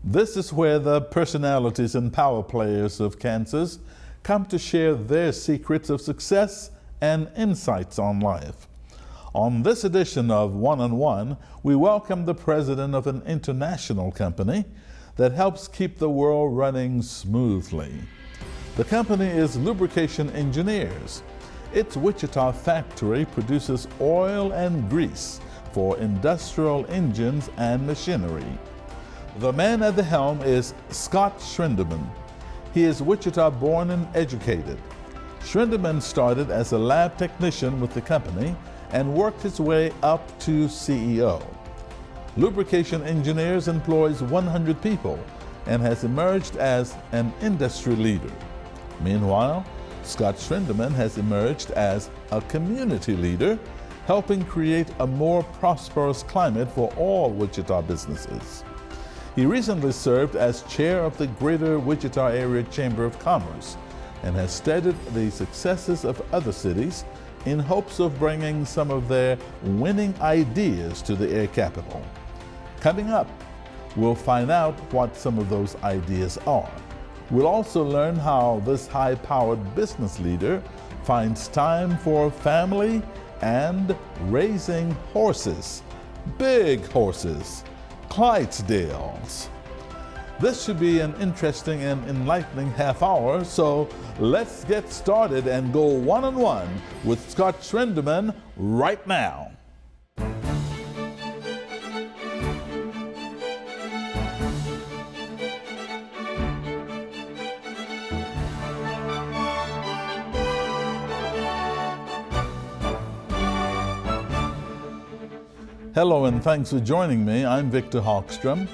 This is where the personalities and power players of Kansas come to share their secrets of success and insights on life. On this edition of One-on-One, we welcome the president of an international company that helps keep the world running smoothly. The company is Lubrication Engineers. Its Wichita factory produces oil and grease for industrial engines and machinery. The man at the helm is Scott Schwindaman. He is Wichita born and educated. Schwindaman started as a lab technician with the company and worked his way up to CEO. Lubrication Engineers employs 100 people and has emerged as an industry leader. Meanwhile, Scott Schwindaman has emerged as a community leader, helping create a more prosperous climate for all Wichita businesses. He recently served as chair of the Greater Wichita Area Chamber of Commerce and has studied the successes of other cities in hopes of bringing some of their winning ideas to the air capital. Coming up, we'll find out what some of those ideas are. We'll also learn how this high-powered business leader finds time for family and raising horses, big horses, Clydesdales. This should be an interesting and enlightening half hour, so let's get started and go one-on-one with Scott Schwindaman right now. Hello and thanks for joining me. I'm Victor Hogstrom,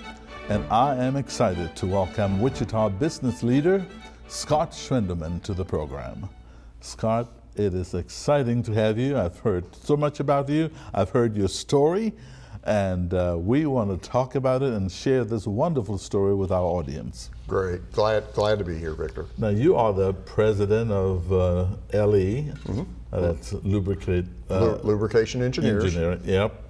and I am excited to welcome Wichita business leader Scott Schwindaman to the program. Scott, it is exciting to have you. I've heard so much about you. I've heard your story, and we want to talk about it and share this wonderful story with our audience. Great. Glad to be here, Victor. Now, you are the president of LE, that's Lubrication Engineers. Yep.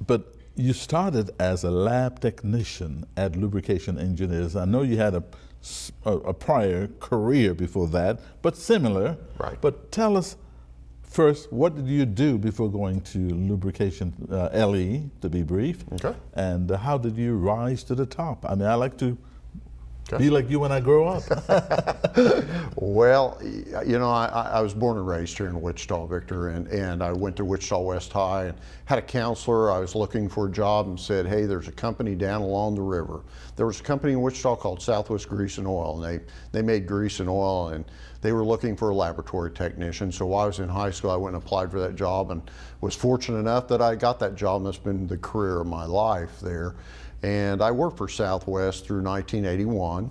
But you started as a lab technician at Lubrication Engineers. I know you had a prior career before that, but similar. Right. But tell us first, what did you do before going to Lubrication LE, to be brief? Okay. And how did you rise to the top? I mean, I like to be like you when I grow up. Well, you know, I was born and raised here in Wichita, Victor, and I went to Wichita West High and had a counselor. I was looking for a job and said, hey, there's a company down along the river. There was a company in Wichita called Southwest Grease and Oil, and they made grease and oil, and they were looking for a laboratory technician. So while I was in high school, I went and applied for that job and was fortunate enough that I got that job, and that's been the career of my life there. And I worked for Southwest through 1981.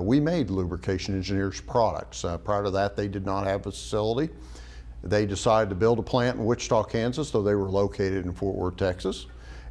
We made Lubrication Engineers products. Prior to that, they did not have a facility. They decided to build a plant in Wichita, Kansas, though they were located in Fort Worth, Texas.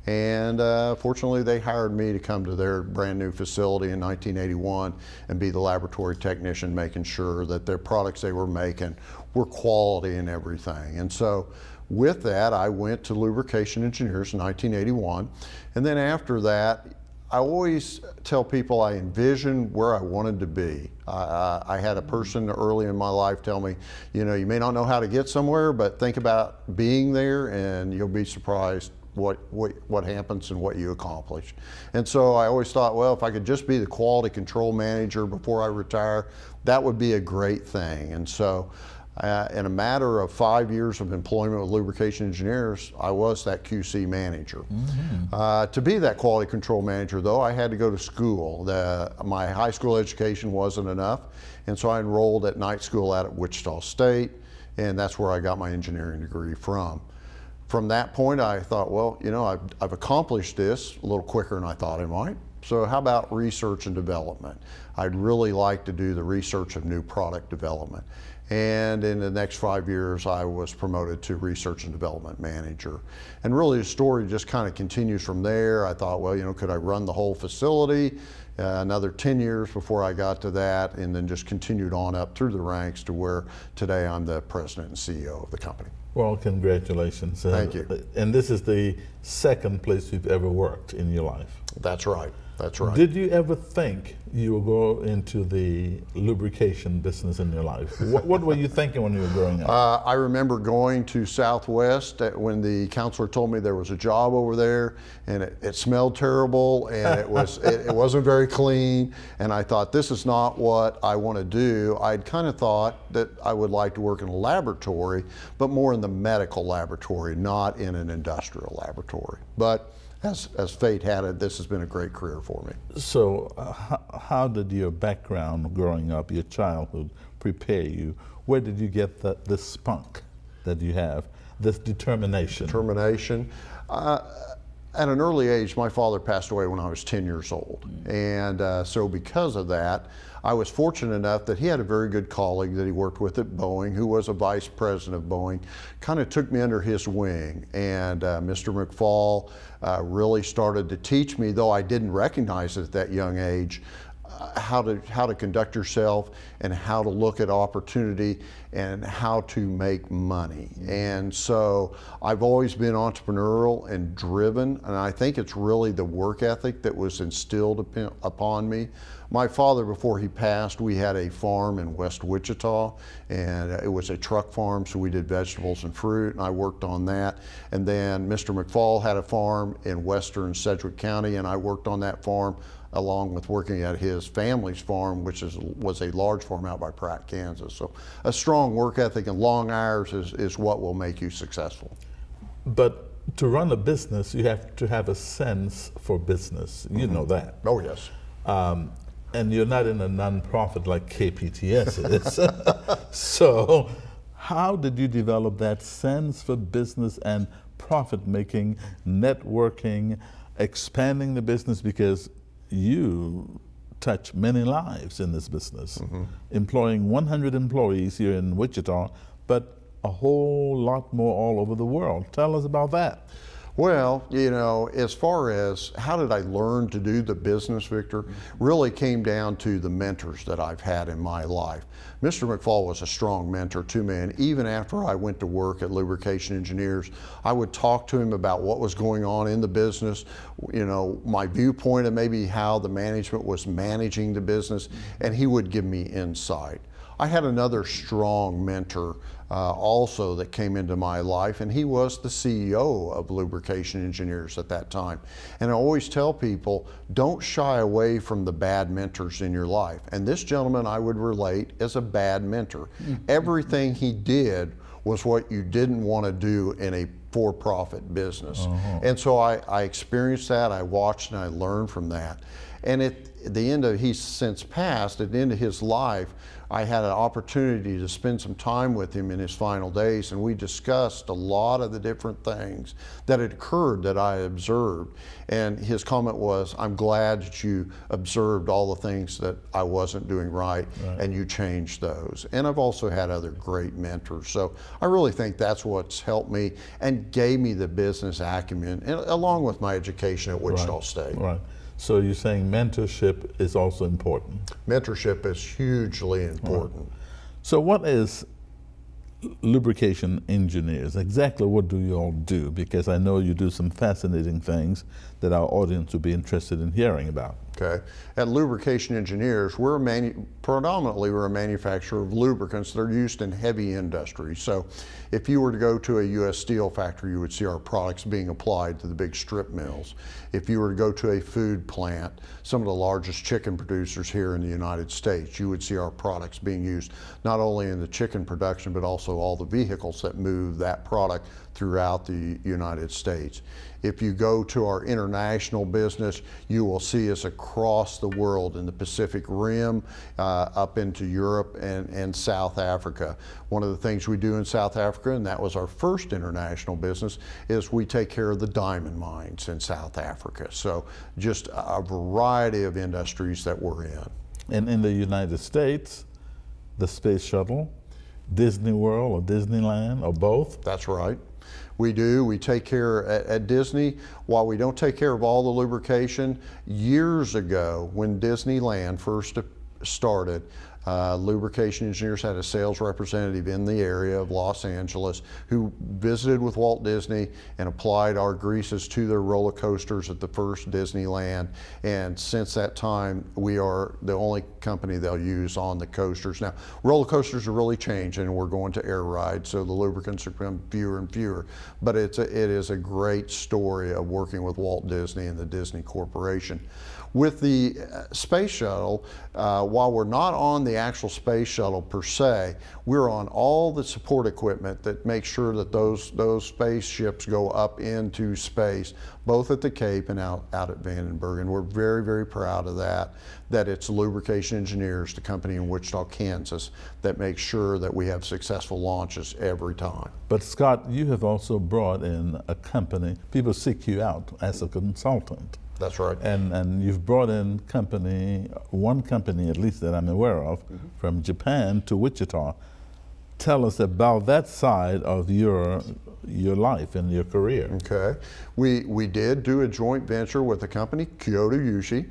And fortunately, they hired me to come to their brand new facility in 1981 and be the laboratory technician, making sure that their products they were making were quality and everything. And so with that, I went to Lubrication Engineers in 1981. And then after that, I always tell people I envisioned where I wanted to be. I had a person early in my life tell me, you know, you may not know how to get somewhere, but think about being there and you'll be surprised what happens and what you accomplish. And so I always thought, well, if I could just be the quality control manager before I retire, that would be a great thing. And so in a matter of 5 years of employment with Lubrication Engineers, I was that QC manager. To be that quality control manager, though, I had to go to school. My high school education wasn't enough, and so I enrolled at night school out at Wichita State, and that's where I got my engineering degree from. From that point, I thought, well, you know, I've accomplished this a little quicker than I thought I might. So how about research and development? I'd really like to do the research of new product development. And in the next 5 years, I was promoted to research and development manager. And really the story just kind of continues from there. I thought, well, you know, could I run the whole facility? Another 10 years before I got to that, and then just continued on up through the ranks to where today I'm the president and CEO of the company. Well, congratulations. Thank you. And this is the second place you've ever worked in your life. That's right. That's right. Did you ever think you would go into the lubrication business in your life? What were you thinking when you were growing up? I remember going to Southwest when the counselor told me there was a job over there, and it smelled terrible, and it wasn't very clean, and I thought, this is not what I want to do. I'd kind of thought that I would like to work in a laboratory, but more in the medical laboratory, not in an industrial laboratory. But as fate had it, this has been a great career for me. So how did your background growing up, your childhood, prepare you? Where did you get this spunk that you have, this determination? Determination. At an early age, my father passed away when I was 10 years old. And so because of that, I was fortunate enough that he had a very good colleague that he worked with at Boeing, who was a vice president of Boeing, kind of took me under his wing. And Mr. McFall really started to teach me, though I didn't recognize it at that young age, how to conduct yourself and how to look at opportunity and how to make money. And so I've always been entrepreneurial and driven, and I think it's really the work ethic that was instilled upon me. My father, before he passed, we had a farm in West Wichita, and it was a truck farm, so we did vegetables and fruit, and I worked on that. And then Mr. McFall had a farm in western Sedgwick County, and I worked on that farm along with working at his family's farm, which was a large farm out by Pratt, Kansas. So a strong work ethic and long hours is what will make you successful. But to run a business, you have to have a sense for business. You know that. Oh, yes. And you're not in a nonprofit like KPTS is. So how did you develop that sense for business and profit making, networking, expanding the business? Because you touch many lives in this business, employing 100 employees here in Wichita, but a whole lot more all over the world. Tell us about that. Well, you know, as far as how did I learn to do the business, Victor, really came down to the mentors that I've had in my life. Mr. McFall was a strong mentor to me, and even after I went to work at Lubrication Engineers, I would talk to him about what was going on in the business, you know, my viewpoint of maybe how the management was managing the business, and he would give me insight. I had another strong mentor also that came into my life, and he was the CEO of Lubrication Engineers at that time. And I always tell people, don't shy away from the bad mentors in your life. And this gentleman, I would relate as a bad mentor. Everything he did was what you didn't want to do in a for-profit business. And so I experienced that, I watched and I learned from that. And at the end of, he's since passed, at the end of his life, I had an opportunity to spend some time with him in his final days, and we discussed a lot of the different things that had occurred that I observed. And his comment was, I'm glad that you observed all the things that I wasn't doing right, and you changed those. And I've also had other great mentors. So I really think that's what's helped me and gave me the business acumen, and along with my education at Wichita State. Right. So you're saying mentorship is also important? Mentorship is hugely important. Right. So what is Lubrication Engineers? Exactly what do you all do? Because I know you do some fascinating things that our audience would be interested in hearing about. Okay. At Lubrication Engineers, predominantly we're a manufacturer of lubricants that are used in heavy industry. So if you were to go to a U.S. steel factory, you would see our products being applied to the big strip mills. If you were to go to a food plant, some of the largest chicken producers here in the United States, you would see our products being used not only in the chicken production, but also all the vehicles that move that product throughout the United States. If you go to our international business, you will see us across the world in the Pacific Rim, up into Europe and South Africa. One of the things we do in South Africa, and that was our first international business, is we take care of the diamond mines in South Africa. So just a variety of industries that we're in. And in the United States, the space shuttle, Disney World or Disneyland or both? That's right. We do. We take care at Disney. While we don't take care of all the lubrication, years ago when Disneyland first started, Lubrication Engineers had a sales representative in the area of Los Angeles who visited with Walt Disney and applied our greases to their roller coasters at the first Disneyland. And since that time, we are the only company they'll use on the coasters. Now, roller coasters are really changing, and we're going to air rides, so the lubricants are becoming fewer and fewer. But it is a great story of working with Walt Disney and the Disney Corporation. With the space shuttle, while we're not on the actual space shuttle per se, we're on all the support equipment that makes sure that those spaceships go up into space, both at the Cape and out at Vandenberg. And we're very, very proud of that it's Lubrication Engineers, the company in Wichita, Kansas, that makes sure that we have successful launches every time. But Scott, you have also brought in a company. People seek you out as a consultant. That's right. And you've brought in one company at least that I'm aware of, from Japan to Wichita. Tell us about that side of your life and your career. Okay. We did do a joint venture with a company, Kyoto Yushi.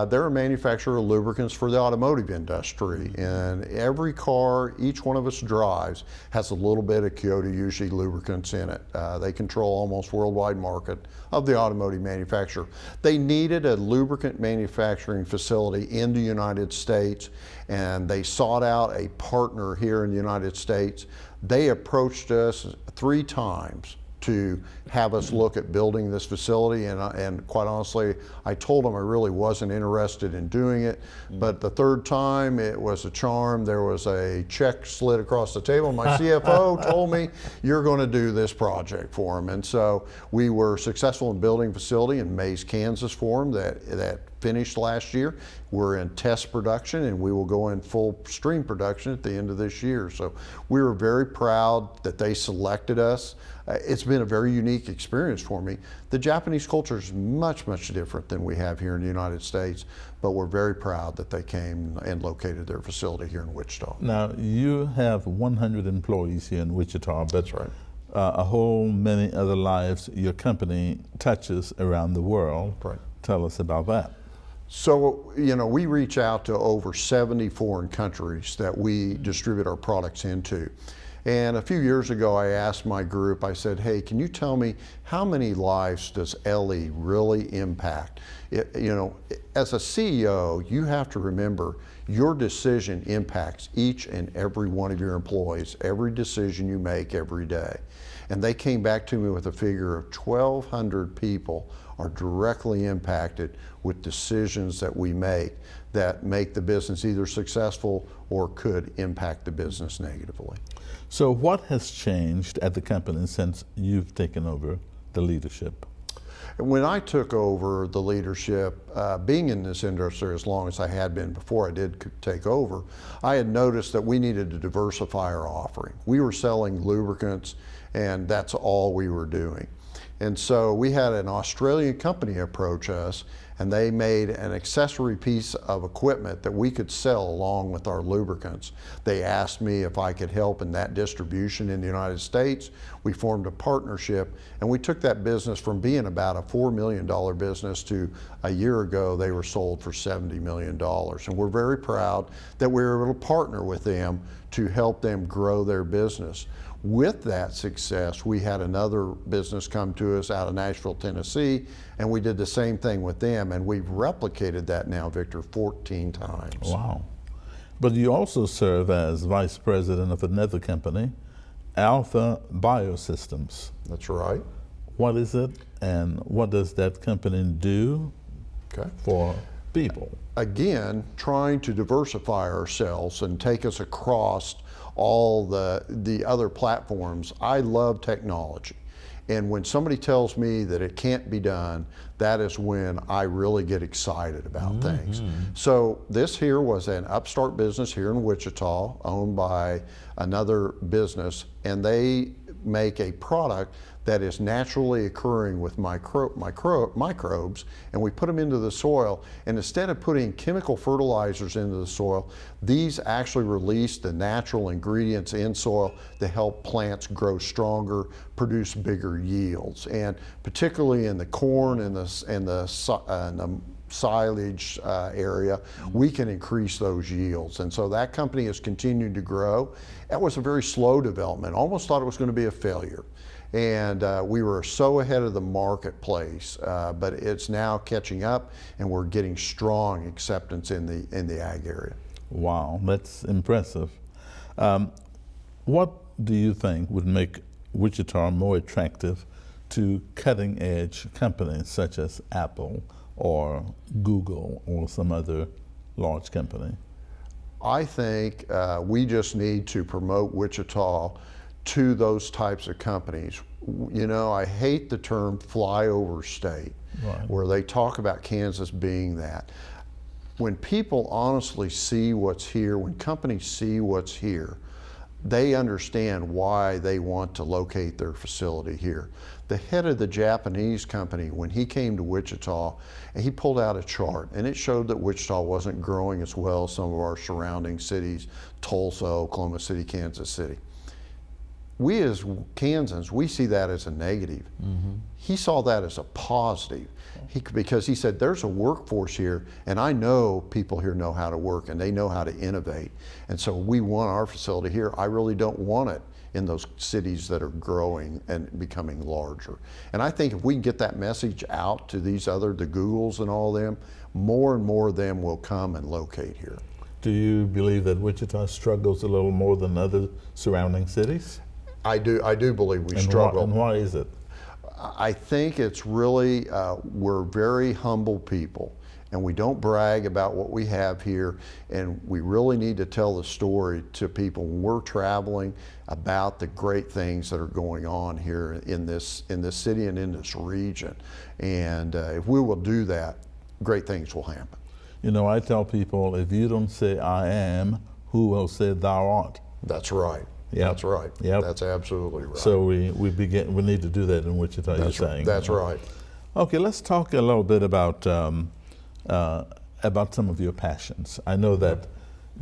They're a manufacturer of lubricants for the automotive industry. And every car each one of us drives has a little bit of Kyoto Yushi lubricants in it. They control almost worldwide market of the automotive manufacturer. They needed a lubricant manufacturing facility in the United States, and they sought out a partner here in the United States. They approached us 3 times to have us look at building this facility, and quite honestly, I told them I really wasn't interested in doing it. But the 3rd time, it was a charm. There was a check slid across the table. My CFO told me, you're going to do this project for them. And so we were successful in building a facility in Mays, Kansas for them that finished last year. We're in test production, and we will go in full stream production at the end of this year. So we were very proud that they selected us. It's been a very unique experience for me. The Japanese culture is much, much different than we have here in the United States, but we're very proud that they came and located their facility here in Wichita. Now, you have 100 employees here in Wichita, but That's right. A whole many other lives your company touches around the world. Right. Tell us about that. So, we reach out to over 70 foreign countries that we distribute our products into. And a few years ago, I asked my group, I said, hey, can you tell me how many lives does LE really impact? As a CEO, you have to remember your decision impacts each and every one of your employees, every decision you make every day. And they came back to me with a figure of 1,200 people are directly impacted with decisions that we make that make the business either successful or could impact the business negatively. So what has changed at the company since you've taken over the leadership? When I took over the leadership, being in this industry as long as I had been before I did take over, I had noticed that we needed to diversify our offering. We were selling lubricants, and that's all we were doing. And so we had an Australian company approach us, and they made an accessory piece of equipment that we could sell along with our lubricants. They asked me if I could help in that distribution in the United States. We formed a partnership, and we took that business from being about a $4 million business to a year ago they were sold for $70 million. And we're very proud that we were able to partner with them to help them grow their business. With that success, we had another business come to us out of Nashville, Tennessee, and we did the same thing with them, and we've replicated that now, Victor, 14 times. Wow. But you also serve as vice president of another company, Alpha Biosystems. That's right. What is it, and what does that company do for people? Again, trying to diversify ourselves and take us across all the other platforms. I love technology. And when somebody tells me that it can't be done, that is when I really get excited about things. So this here was an upstart business here in Wichita owned by another business, and they make a product that is naturally occurring with microbes, and we put them into the soil, and instead of putting chemical fertilizers into the soil, these actually release the natural ingredients in soil to help plants grow stronger, produce bigger yields. And particularly in the corn and the silage area, we can increase those yields. And so that company has continued to grow. That was a very slow development. Almost thought it was going to be a failure. And we were so ahead of the marketplace, but it's now catching up, and we're getting strong acceptance in the ag area. Wow, that's impressive. What do you think would make Wichita more attractive to cutting-edge companies such as Apple or Google or some other large company? I think we just need to promote Wichita to those types of companies. You know, I hate the term flyover state, Right. where they talk about Kansas being that. When people honestly see what's here, when companies see what's here, they understand why they want to locate their facility here. The head of the Japanese company, when he came to Wichita, he pulled out a chart, and it showed that Wichita wasn't growing as well as some of our surrounding cities, Tulsa, Oklahoma City, Kansas City. We as Kansans, we see that as a negative. Mm-hmm. He saw that as a positive, because he said, there's a workforce here, and I know people here know how to work, and they know how to innovate. And so we want our facility here. I really don't want it in those cities that are growing and becoming larger. And I think if we can get that message out to the Googles and all them, more and more of them will come and locate here. Do you believe that Wichita struggles a little more than other surrounding cities? I do believe we And struggle. why is it? I think it's really, we're very humble people, and we don't brag about what we have here, and we really need to tell the story to people when we're traveling about the great things that are going on here in this city and in this region. And if we will do that, great things will happen. You know, I tell people, if you don't say I am, who will say thou art? That's right. Yep. That's right. Yep. That's absolutely right. So we need to do that in Wichita, that's you're right. saying. That's right. Okay, let's talk a little bit about some of your passions. I know that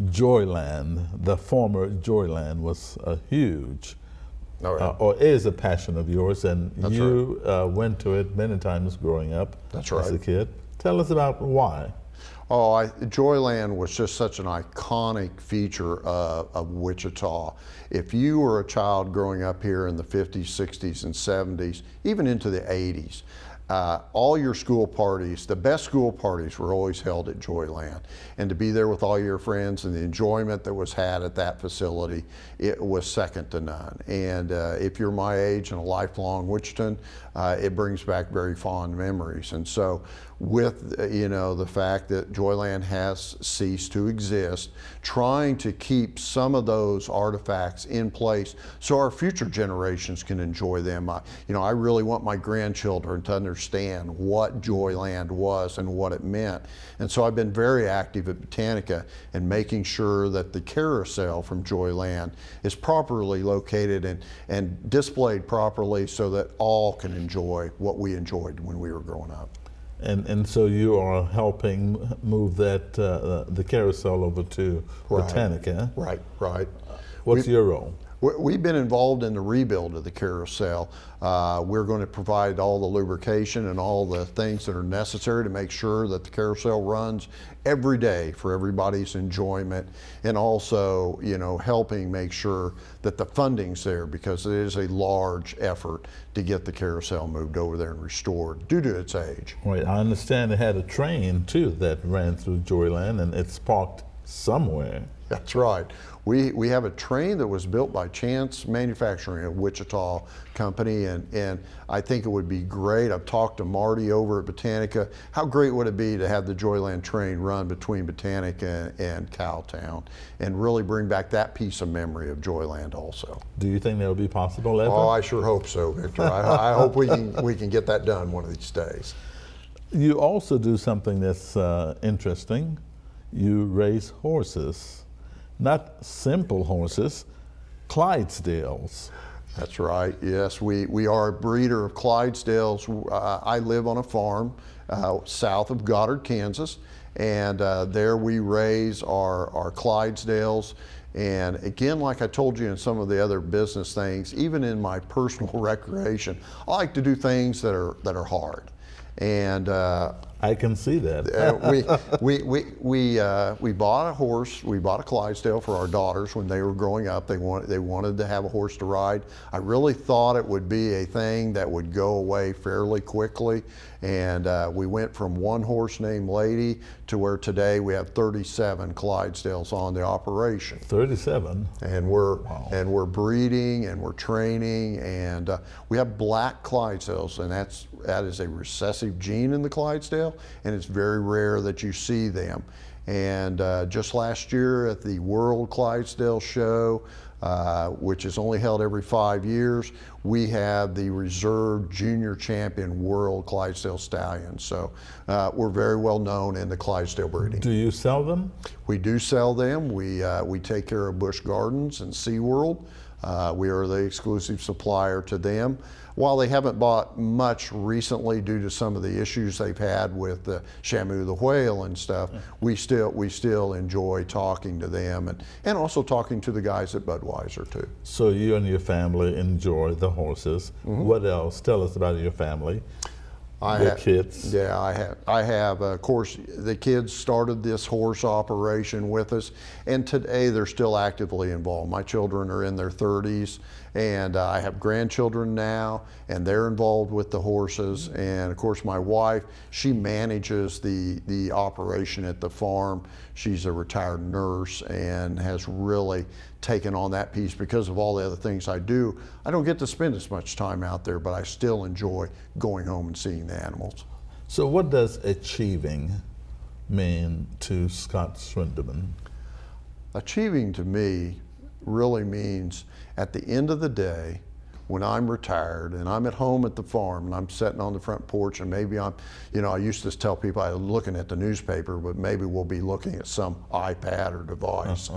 Joyland, the former Joyland, was a huge, All right. or is a passion of yours, and That's you went to it many times growing up That's as a right. kid. Tell us about why. Oh, Joyland was just such an iconic feature of Wichita. If you were a child growing up here in the 50s, 60s, and 70s, even into the 80s, all your school parties, the best school parties, were always held at Joyland. And to be there with all your friends and the enjoyment that was had at that facility, it was second to none. And if you're my age and a lifelong Wichitan, it brings back very fond memories. And so with the fact that Joyland has ceased to exist, trying to keep some of those artifacts in place so our future generations can enjoy them. I really want my grandchildren to understand what Joyland was and what it meant. And so I've been very active at Botanica in making sure that the carousel from Joyland is properly located and displayed properly so that all can enjoy what we enjoyed when we were growing up. And so you are helping move that the carousel over to Botanica. Right. What's your role? We've been involved in the rebuild of the carousel. We're going to provide all the lubrication and all the things that are necessary to make sure that the carousel runs every day for everybody's enjoyment, and also, helping make sure that the funding's there, because it is a large effort to get the carousel moved over there and restored due to its age. Right. I understand it had a train too that ran through Joyland, and it's parked somewhere. That's right. We have a train that was built by Chance Manufacturing, a Wichita company, and I think it would be great. I've talked to Marty over at Botanica. How great would it be to have the Joyland train run between Botanica and Cowtown and really bring back that piece of memory of Joyland also? Do you think that'll be possible ever? Oh, I sure hope so, Victor. I hope we can get that done one of these days. You also do something that's interesting. You raise horses. Not simple horses, Clydesdales. That's right, yes. We are a breeder of Clydesdales. I live on a farm south of Goddard, Kansas, and there we raise our Clydesdales. And again, like I told you in some of the other business things, even in my personal recreation, I like to do things that are hard. And I can see that. We bought a horse. We bought a Clydesdale for our daughters when they were growing up. They wanted to have a horse to ride. I really thought it would be a thing that would go away fairly quickly, and we went from one horse named Lady to where today we have 37 Clydesdales on the operation. 37. And we're breeding and we're training, and we have black Clydesdales, and that is a recessive gene in the Clydesdale, and it's very rare that you see them. And just last year at the World Clydesdale Show, which is only held every 5 years, we had the reserve junior champion World Clydesdale Stallion. So we're very well known in the Clydesdale breeding. Do you sell them? We do sell them. We take care of Busch Gardens and SeaWorld. We are the exclusive supplier to them. While they haven't bought much recently due to some of the issues they've had with the Shamu the whale and stuff, we still enjoy talking to them and also talking to the guys at Budweiser too. So you and your family enjoy the horses. Mm-hmm. What else? Tell us about your family. Your kids. Yeah, I have. Of course, the kids started this horse operation with us, and today they're still actively involved. My children are in their 30s, and I have grandchildren now, and they're involved with the horses. And of course, my wife, she manages the operation at the farm. She's a retired nurse and has really taken on that piece because of all the other things I do. I don't get to spend as much time out there, but I still enjoy going home and seeing the animals. So what does achieving mean to Scott Schwindaman? Achieving to me really means at the end of the day, when I'm retired and I'm at home at the farm and I'm sitting on the front porch and maybe I used to tell people I'm looking at the newspaper, but maybe we'll be looking at some iPad or device.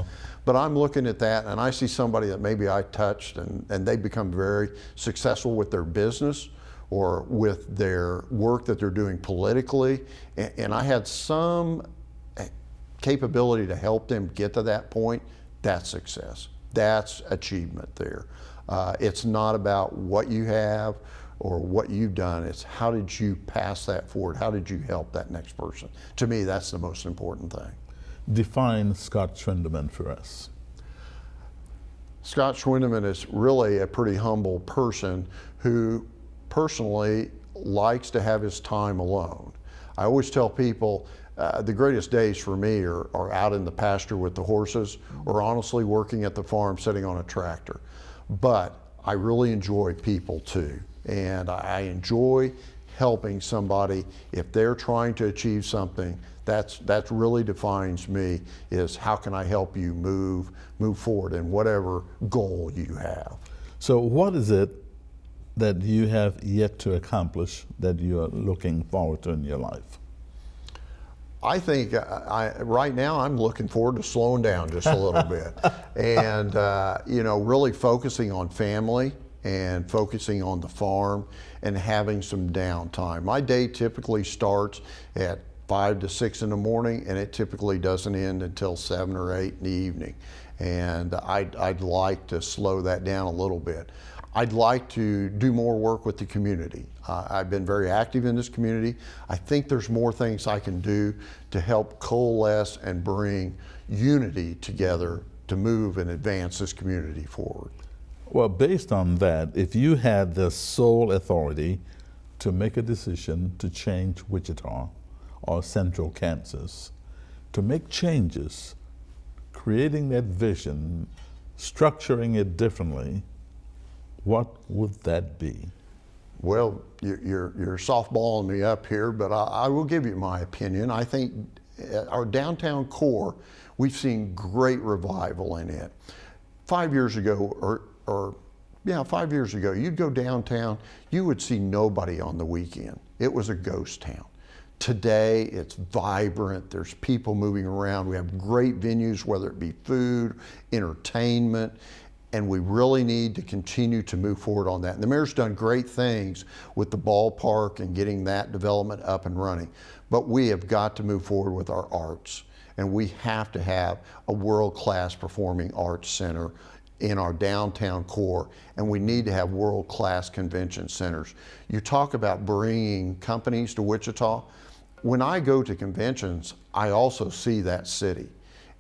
But I'm looking at that and I see somebody that maybe I touched and they become very successful with their business or with their work that they're doing politically. And I had some capability to help them get to that point. That's success. That's achievement there. It's not about what you have or what you've done. It's how did you pass that forward? How did you help that next person? To me, that's the most important thing. Define Scott Schwindaman for us. Scott Schwindaman is really a pretty humble person who personally likes to have his time alone. I always tell people the greatest days for me are out in the pasture with the horses or honestly working at the farm sitting on a tractor. But I really enjoy people too, and I enjoy helping somebody if they're trying to achieve something. That really defines me, is how can I help you move forward in whatever goal you have. So what is it that you have yet to accomplish that you are looking forward to in your life? I think right now I'm looking forward to slowing down just a little bit and really focusing on family and focusing on the farm and having some downtime. My day typically starts at 5 to 6 in the morning and it typically doesn't end until 7 or 8 in the evening. And I'd like to slow that down a little bit. I'd like to do more work with the community. I've been very active in this community. I think there's more things I can do to help coalesce and bring unity together to move and advance this community forward. Well, based on that, if you had the sole authority to make a decision to change Wichita or Central Kansas, to make changes, creating that vision, structuring it differently, what would that be? Well, you're softballing me up here, but I will give you my opinion. I think our downtown core, we've seen great revival in it. 5 years ago, 5 years ago, you'd go downtown, you would see nobody on the weekend. It was a ghost town. Today, it's vibrant. There's people moving around. We have great venues, whether it be food, entertainment, and we really need to continue to move forward on that. And the mayor's done great things with the ballpark and getting that development up and running. But we have got to move forward with our arts. And we have to have a world-class performing arts center in our downtown core. And we need to have world-class convention centers. You talk about bringing companies to Wichita. when I go to conventions, I also see that city.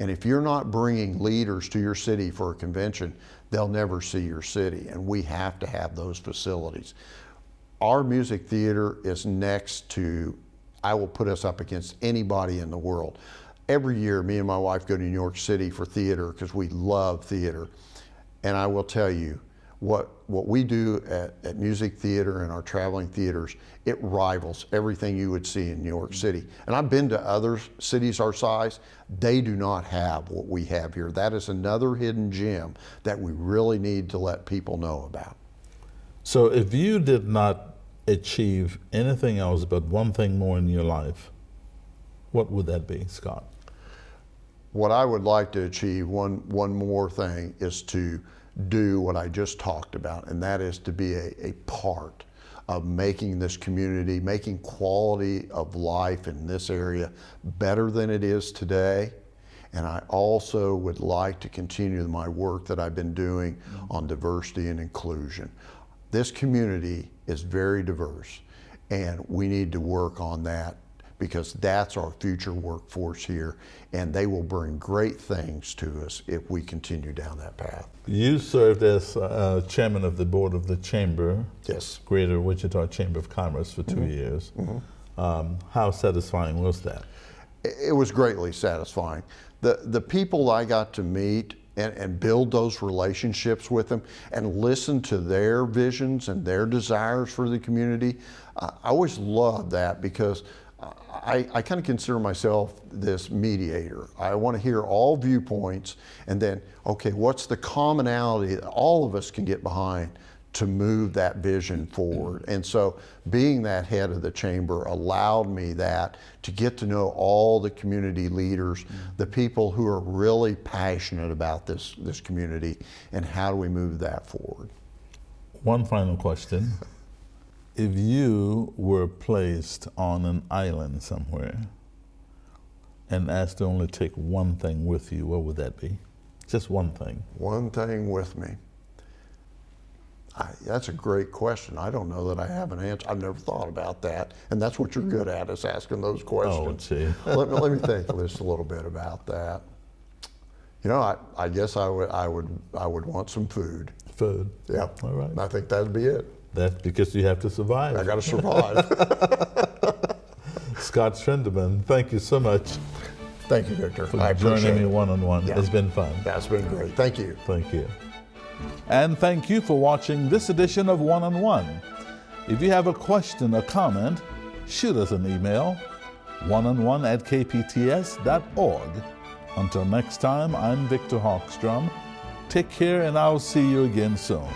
And if you're not bringing leaders to your city for a convention, they'll never see your city. And we have to have those facilities. Our music theater is next to, I will put us up against anybody in the world. Every year, me and my wife go to New York City for theater because we love theater. And I will tell you, what we do at music theater and our traveling theaters, it rivals everything you would see in New York City. And I've been to other cities our size. They do not have what we have here. That is another hidden gem that we really need to let people know about. So if you did not achieve anything else but one thing more in your life, what would that be, Scott? What I would like to achieve, one more thing, is to do what I just talked about, and that is to be a part of making this community, making quality of life in this area better than it is today. And I also would like to continue my work that I've been doing on diversity and inclusion. This community is very diverse, and we need to work on that, because that's our future workforce here, and they will bring great things to us if we continue down that path. You served as chairman of the board of the Chamber, Yes. Greater Wichita Chamber of Commerce, for 2 years. How satisfying was that? It was greatly satisfying. The people I got to meet and build those relationships with them and listen to their visions and their desires for the community, I always loved that, because I kind of consider myself this mediator. I want to hear all viewpoints, and then, okay, what's the commonality that all of us can get behind to move that vision forward? And so being that head of the chamber allowed me that, to get to know all the community leaders, the people who are really passionate about this community, and how do we move that forward. One final question. If you were placed on an island somewhere and asked to only take one thing with you, what would that be? Just one thing. One thing with me. That's a great question. I don't know that I have an answer. I've never thought about that. And that's what you're good at, is asking those questions. Oh, gee. let me think just a little bit about that. You know, I guess I would want some food. Food. Yeah. All right. I think that'd be it. That's because you have to survive. I got to survive. Scott Schwindaman, thank you so much. Thank you, Victor. For joining me one-on-one. Yeah. It's been fun. That's been great. Thank you. Thank you. And thank you for watching this edition of One-on-One. If you have a question or comment, shoot us an email, oneonone@kpts.org. Until next time, I'm Victor Hogstrom. Take care, and I'll see you again soon.